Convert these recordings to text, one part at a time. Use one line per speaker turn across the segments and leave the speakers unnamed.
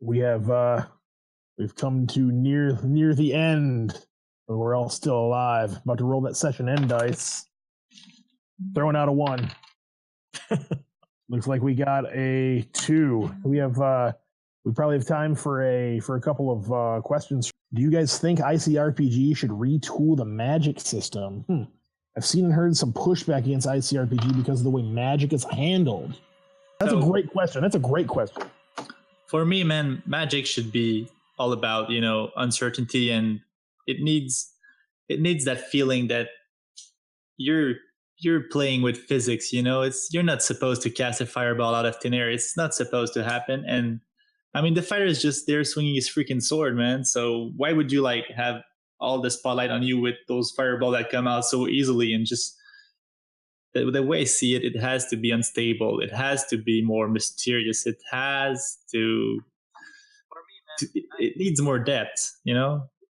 we've come to near the end, but we're all still alive. About to roll that session end dice. Throwing out a 1. Looks like we got a 2. We probably have time for a couple of questions. Do you guys think ICRPG should retool the magic system? I've seen and heard some pushback against ICRPG because of the way magic is handled. That's a great question.
For me, man, magic should be all about, uncertainty, and it needs that feeling that you're playing with physics. You're not supposed to cast a fireball out of thin air. It's not supposed to happen. And I mean, the fighter is just there swinging his freaking sword, man. So why would you have all the spotlight on you with those fireballs that come out so easily? And just the way I see it, it has to be unstable. It has to be more mysterious. It has to. It needs more depth.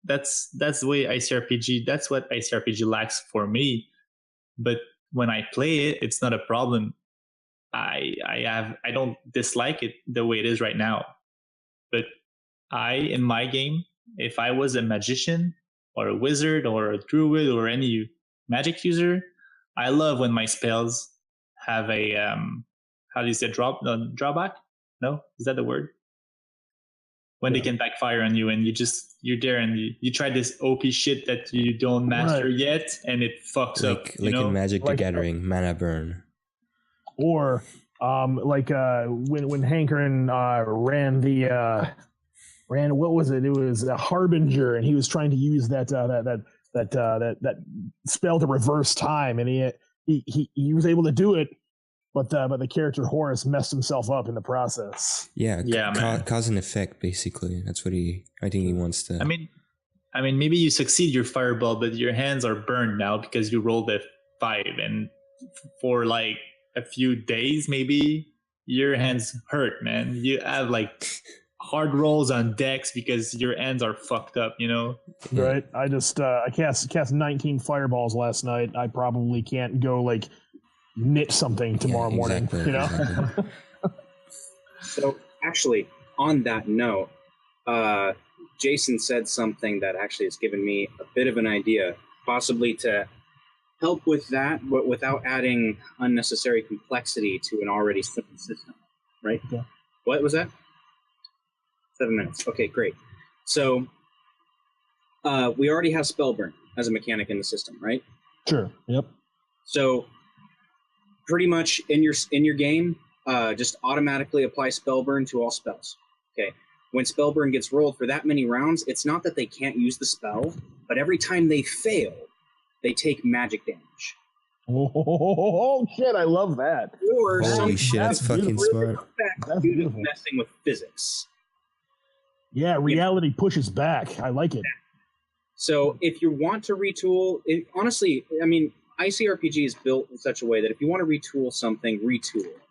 That's the way ICRPG. That's what ICRPG lacks for me. But when I play it, it's not a problem. I don't dislike it the way it is right now. But in my game, if I was a magician or a wizard or a druid or any magic user, I love when my spells have a how do you say drawback? No, is that the word? When they can backfire on you and you're there and you try this OP shit that you don't master yet and it fucks up.
Like in Magic the Gathering, mana burn.
Or when Hankerin ran what was it? It was a Harbinger, and he was trying to use that spell to reverse time, and he was able to do it, but the character Horus messed himself up in the process.
Cause and effect, basically. That's what I think he wants to.
I mean, maybe you succeed your fireball, but your hands are burned now because you rolled a 5, and for a few days, maybe your hands hurt, man. You have hard rolls on decks because your hands are fucked up,
Right. I just I cast 19 fireballs last night. I probably can't go knit something tomorrow morning.
Exactly.
So actually, on that note, Jason said something that actually has given me a bit of an idea, possibly to help with that, but without adding unnecessary complexity to an already simple system, right?
Yeah.
What was that? 7 minutes. Okay, great. So we already have Spellburn as a mechanic in the system, right?
Sure. Yep.
So pretty much in your game, just automatically apply Spellburn to all spells. Okay. When Spellburn gets rolled for that many rounds, it's not that they can't use the spell, but every time they fail, they take magic damage.
Oh shit! I love that.
Or
holy shit! That's fucking smart.
That's
due to messing with physics.
Yeah, reality pushes back. I like it.
So if you want to retool, honestly, I mean, ICRPG is built in such a way that if you want to retool something, retool it.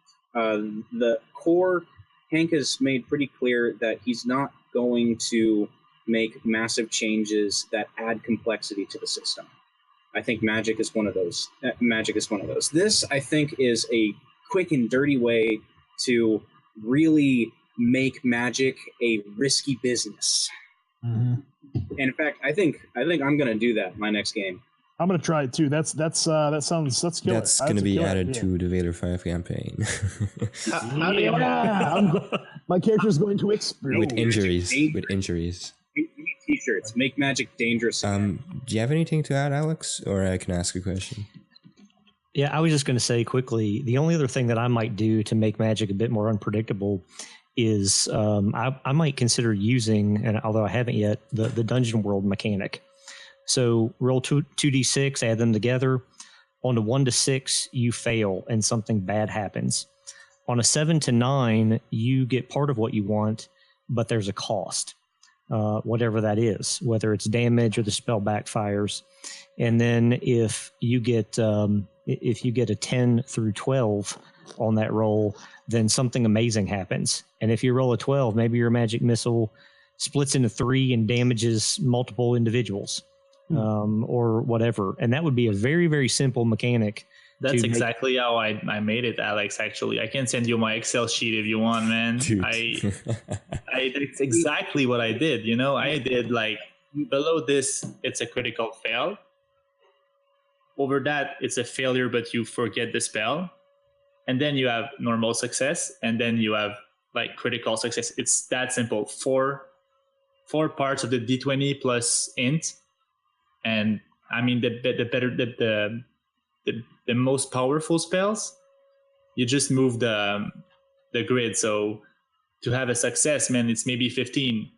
The core, Hank has made pretty clear that he's not going to make massive changes that add complexity to the system. I think Magic is one of those. This, I think, is a quick and dirty way to really make Magic a risky business.
Mm-hmm.
And in fact, I think I'm going to do that in my next game.
I'm going to try it too. That's killer.
That's going to be added to the Vader 5 campaign.
My character is going to explode
with injuries.
T-shirts make Magic dangerous.
Do you have anything to add, Alex, or I can ask a question?
Yeah, I was just going to say quickly, the only other thing that I might do to make Magic a bit more unpredictable is I might consider using, and although I haven't yet, the Dungeon World mechanic. So roll 2d6, add them together. On a 1 to 6, you fail and something bad happens. On a 7 to 9, you get part of what you want, but there's a cost. Whatever that is, whether it's damage or the spell backfires. And then if you get a 10 through 12 on that roll, then something amazing happens. And if you roll a 12, maybe your magic missile splits into 3 and damages multiple individuals, or whatever. And that would be a very, very simple mechanic
That's
to make-
exactly how I made it, Alex. Actually, I can send you my Excel sheet if you want, man.
Dude.
It's exactly what I did. You know, I did like below this, it's a critical fail. Over that, it's a failure, but you forget the spell, and then you have normal success, and then you have like critical success. It's that simple. Four parts of the D20 plus int, and I mean the most powerful spells, you just move the grid. So to have a success, man, it's maybe 15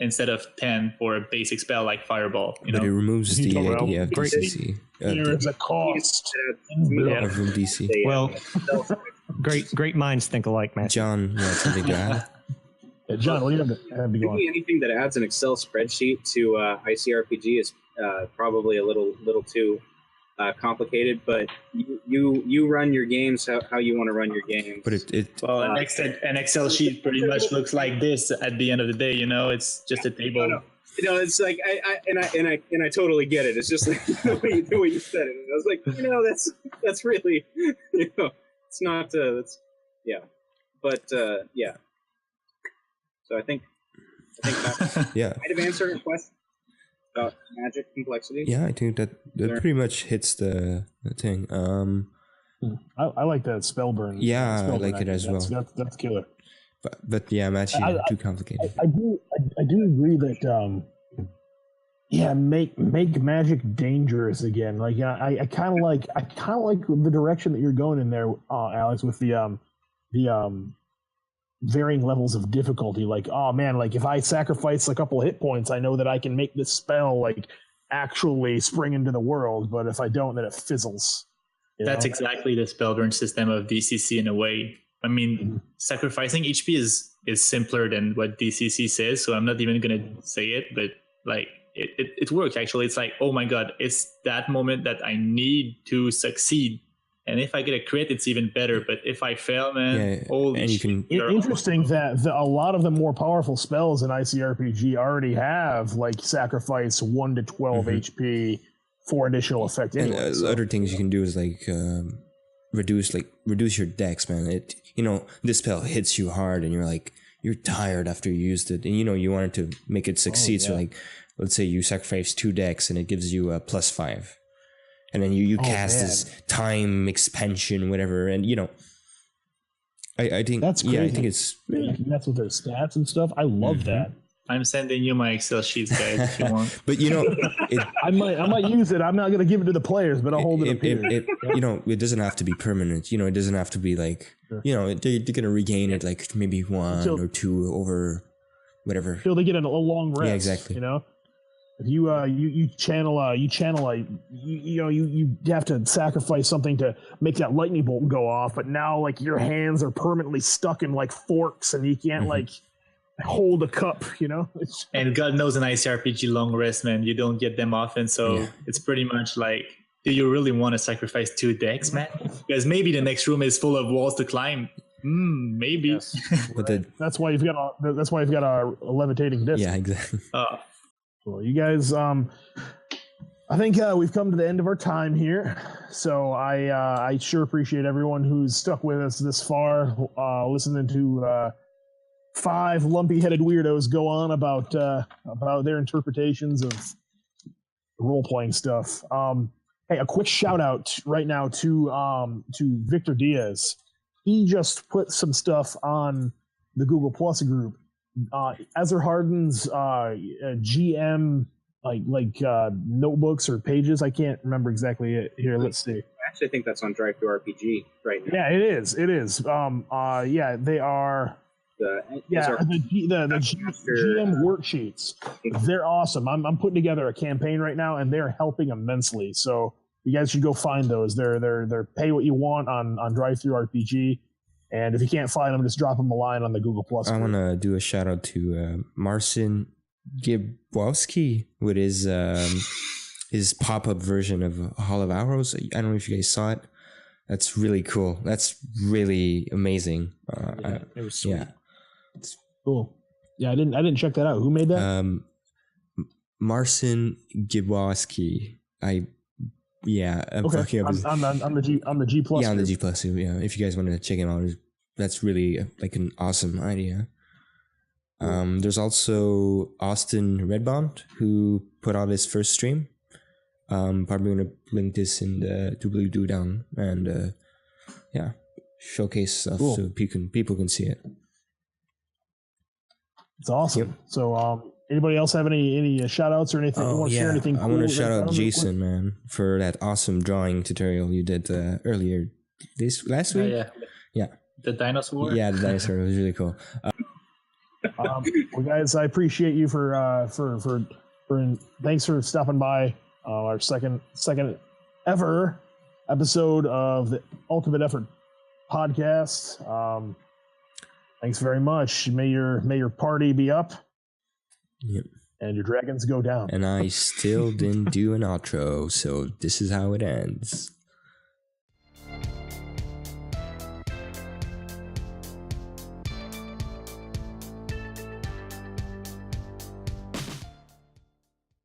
instead of 10 for a basic spell like Fireball. You
But
know,
it removes the
Well,
idea of
great.
DCC.
There is a cost.
Yeah.
Of room DC.
Well, great minds think alike, Matt.
John, you have something to add?
John, what do you have to go on?
Maybe anything that adds an Excel spreadsheet to ICRPG is probably a little too complicated. But you run your games how you want to run your games.
But it
well, an Excel sheet pretty much looks like this at the end of the day. You know, it's just a table.
No. You know, it's like I totally get it. It's just like the way you said it. And I was like, that's really, it's not that's yeah, but yeah. So I think that
yeah.
might have answered your question about magic complexity.
Yeah, I think that pretty much hits the thing.
I like that spell burn.
Yeah,
spell
I like
burn
it as well.
That's killer.
But yeah, matching too complicated.
I do agree that make magic dangerous again. Like I kind of like the direction that you're going in there, Alex, with the varying levels of difficulty. Like, oh man, like if I sacrifice a couple hit points, I know that I can make this spell like actually spring into the world. But if I don't, then it fizzles.
That's exactly the spell burn system of DCC in a way. I mean, sacrificing HP is simpler than what DCC says, so I'm not even gonna say it. But like, it works actually. It's like, oh my god, it's that moment that I need to succeed, and if I get a crit, it's even better. But if I fail, man, holy
and you
shit,
can.
Interesting that a lot of the more powerful spells in ICRPG already have like sacrifice 1 to 12 HP for additional effect. Anyway,
And other things you can do is like. Reduce your dex, man. This spell hits you hard and you're tired after you used it, and you wanted to make it succeed. So like, let's say you sacrifice 2 dex and it gives you a +5, and then you cast this time expansion, whatever, and I think
that's crazy.
yeah, I think it's
that's with their stats and stuff. I love that.
I'm sending you my Excel sheets, guys, if you want.
but
I might use it. I'm not going to give it to the players, but I'll hold it up here.
It doesn't have to be permanent. It doesn't have to be like, they're going to regain it like maybe 1 or 2 over whatever.
Until they get a long rest.
Yeah, exactly.
If you channel you have to sacrifice something to make that lightning bolt go off, but now like your hands are permanently stuck in like forks and you can't like hold a cup,
And God knows in ICRPG long rest, man, you don't get them often, so it's pretty much like, do you really want to sacrifice 2 decks, man? Because maybe the next room is full of walls to climb. Maybe.
Yes.
But
that's why you've got a levitating disc.
yeah, exactly.
Well, you guys, I think we've come to the end of our time here. So I sure appreciate everyone who's stuck with us this far, listening to 5 lumpy-headed weirdos go on about their interpretations of role-playing stuff. Hey, a quick shout-out right now to Victor Diaz. He just put some stuff on the Google Plus group. Ezra Harden's GM notebooks or pages. I can't remember exactly it. Here, let's see.
I actually think that's on Drive Through RPG right now.
Yeah, it is. It is. Yeah, they are. The GM worksheets, they're awesome. I'm putting together a campaign right now, and they're helping immensely. So you guys should go find those. They're pay what you want on Drive Through RPG, and if you can't find them, just drop them a line on the Google Plus.
I want to do a shout out to Marcin Gibowski with his pop up version of Hall of Arrows. I don't know if you guys saw it. That's really cool. That's really amazing.
It was sweet. It's cool. Yeah, I didn't check that out. Who made that?
Marcin Gibowski. I Yeah, I'm
Okay,
fucking up his,
on the G plus.
yeah, on the
group.
G plus. Yeah, if you guys want to check him out, that's really like an awesome idea. There's also Austin Redbond who put out his first stream. Probably gonna link this in the doobly-doo down and yeah, showcase stuff so people can see it.
It's awesome.
Yep.
So, anybody else have any shout outs or anything? You want to share anything?
I want to
cool
shout
that's
out
done?
Jason, man, for that awesome drawing tutorial you did earlier last week. Yeah.
The dinosaur.
Yeah, the dinosaur. It was really cool.
Well, guys, I appreciate you for thanks for stopping by our second ever episode of the Ultimate Effort podcast. Thanks very much. May your party be up.
Yep.
And your dragons go down.
And I still didn't do an outro, so this is how it ends.